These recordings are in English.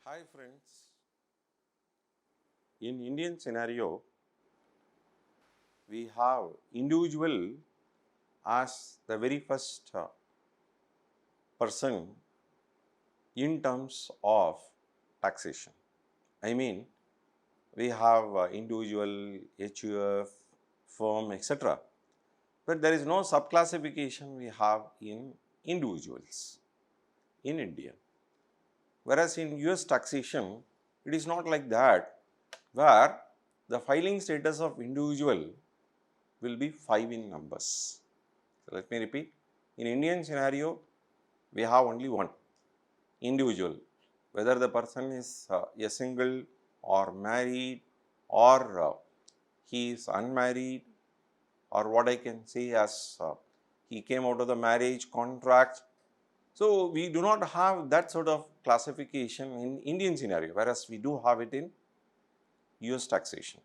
Hi friends, in Indian scenario, we have individual as the very first person in terms of taxation. I mean, we have individual, HUF, firm, etc. But there is no subclassification we have in individuals in India. Whereas in US taxation, it is not like that, where the filing status of individual will be 5 in numbers. So, let me repeat, in Indian scenario, we have only one individual, whether the person is a single or married or he is unmarried, or what I can say as he came out of the marriage contract. So, we do not have that sort of classification in Indian scenario, whereas we do have it in US taxation.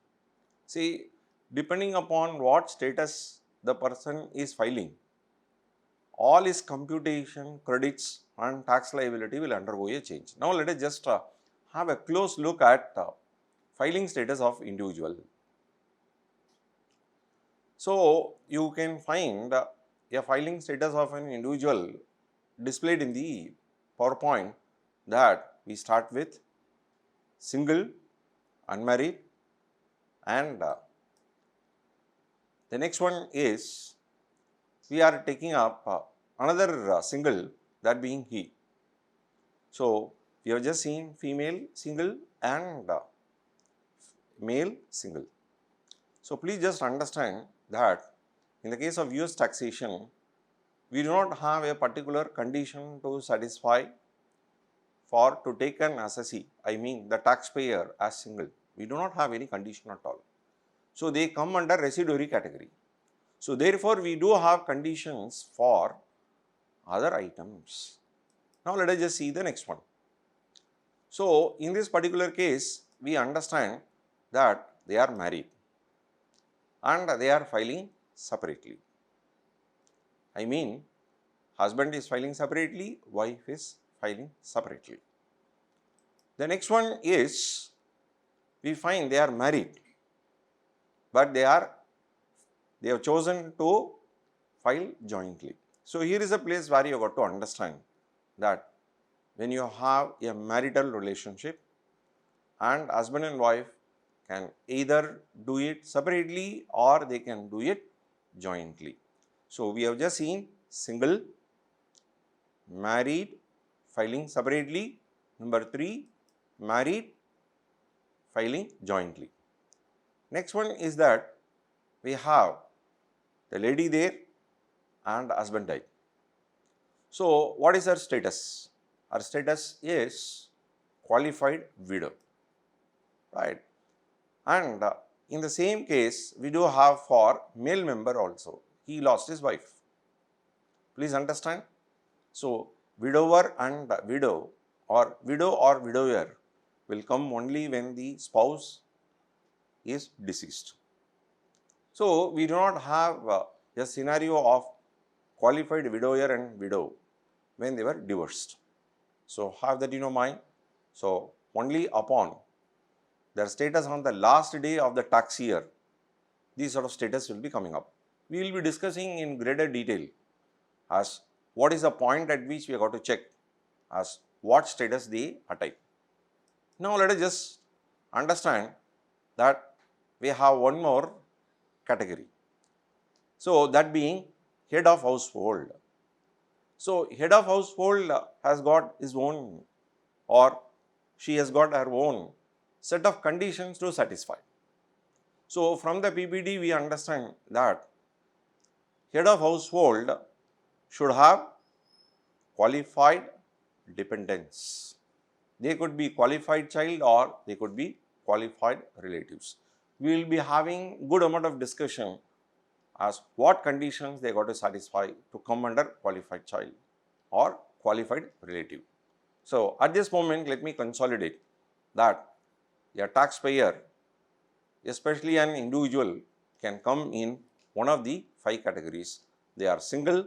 See, depending upon what status the person is filing, all his computation, credits and tax liability will undergo a change. Now, let us just have a close look at filing status of individual. So, you can find a filing status of an individual displayed in the PowerPoint, that we start with single, unmarried, and the next one is we are taking up another single, that being he. So, we have just seen female single and male single. So, please just understand that in the case of US taxation, we do not have a particular condition to satisfy for to take an assessee, I mean the taxpayer as single. We do not have any condition at all. So, they come under residuary category. So, therefore, we do have conditions for other items. Now, let us just see the next one. So, in this particular case, we understand that they are married and they are filing separately. I mean, husband is filing separately, wife is filing separately. The next one is, we find they are married, but they have chosen to file jointly. So, here is a place where you got to understand that when you have a marital relationship and husband and wife can either do it separately or they can do it jointly. So, we have just seen single, married, filing separately. Number 3, married, filing jointly. Next one is that we have the lady there and husband died. So, what is her status? Her status is qualified widow, right? And in the same case, we do have for male member also, he lost his wife. Please understand. So, widower and widow or widower will come only when the spouse is deceased. So, we do not have a scenario of qualified widower and widow when they were divorced. So, have that in your mind. So, only upon their status on the last day of the tax year, these sort of status will be coming up. We will be discussing in greater detail as what is the point at which we have got to check as what status they attain. Now, let us just understand that we have one more category. So, that being head of household. So, head of household has got his own, or she has got her own set of conditions to satisfy. So, from the PPD we understand that head of household should have qualified dependents. They could be qualified child or they could be qualified relatives. We will be having good amount of discussion as what conditions they got to satisfy to come under qualified child or qualified relative. So, at this moment, let me consolidate that a taxpayer, especially an individual, can come in one of the 5 categories. They are single,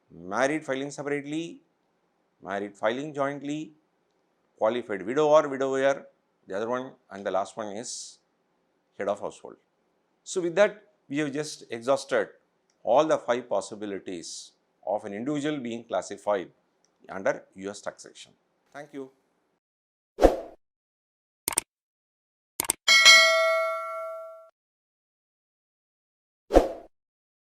married filing separately, married filing jointly, qualified widow or widower, the other one, and the last one is head of household. So, with that we have just exhausted all the 5 possibilities of an individual being classified under US taxation. Thank you.